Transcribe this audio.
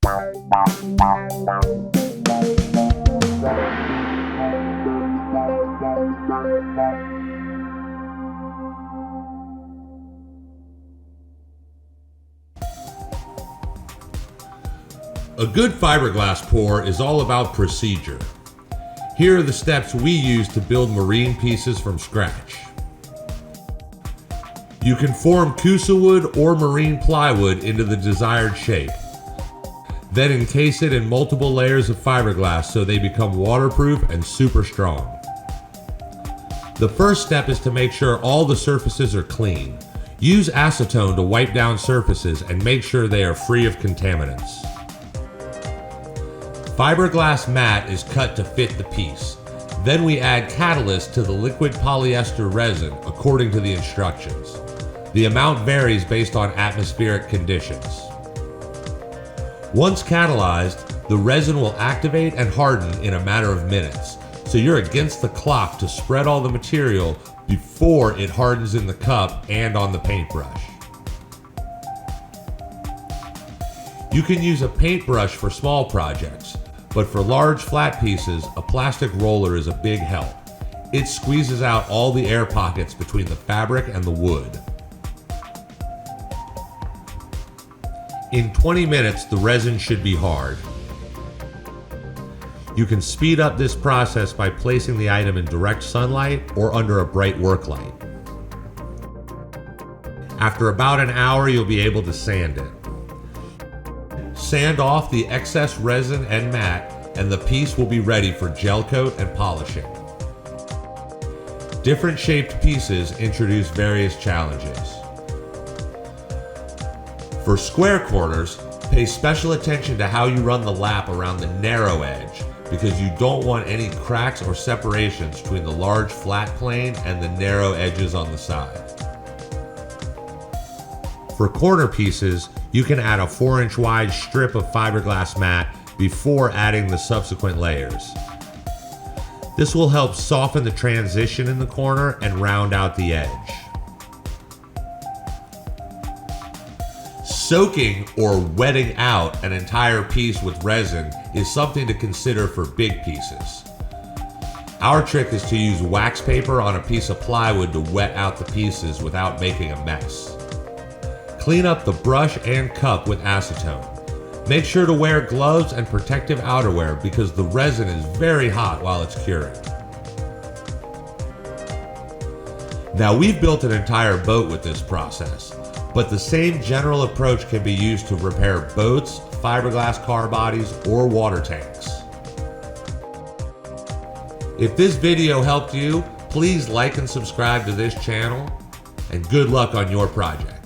A good fiberglass pour is all about procedure. Here are the steps we use to build marine pieces from scratch. You can form Kusa wood or marine plywood into the desired shape. Then encase it in multiple layers of fiberglass so they become waterproof and super strong. The first step is to make sure all the surfaces are clean. Use acetone to wipe down surfaces and make sure they are free of contaminants. Fiberglass mat is cut to fit the piece. Then we add catalyst to the liquid polyester resin according to the instructions. The amount varies based on atmospheric conditions. Once catalyzed, the resin will activate and harden in a matter of minutes, so you're against the clock to spread all the material before it hardens in the cup and on the paintbrush. You can use a paintbrush for small projects, but for large flat pieces, a plastic roller is a big help. It squeezes out all the air pockets between the fabric and the wood. In 20 minutes, the resin should be hard. You can speed up this process by placing the item in direct sunlight or under a bright work light. After about an hour, you'll be able to sand it. Sand off the excess resin and mat, and the piece will be ready for gel coat and polishing. Different shaped pieces introduce various challenges. For square corners, pay special attention to how you run the lap around the narrow edge, because you don't want any cracks or separations between the large flat plane and the narrow edges on the side. For corner pieces, you can add a 4-inch wide strip of fiberglass mat before adding the subsequent layers. This will help soften the transition in the corner and round out the edge. Soaking or wetting out an entire piece with resin is something to consider for big pieces. Our trick is to use wax paper on a piece of plywood to wet out the pieces without making a mess. Clean up the brush and cup with acetone. Make sure to wear gloves and protective outerwear because the resin is very hot while it's curing. Now, we've built an entire boat with this process, but the same general approach can be used to repair boats, fiberglass car bodies, or water tanks. If this video helped you, please like and subscribe to this channel, and good luck on your project.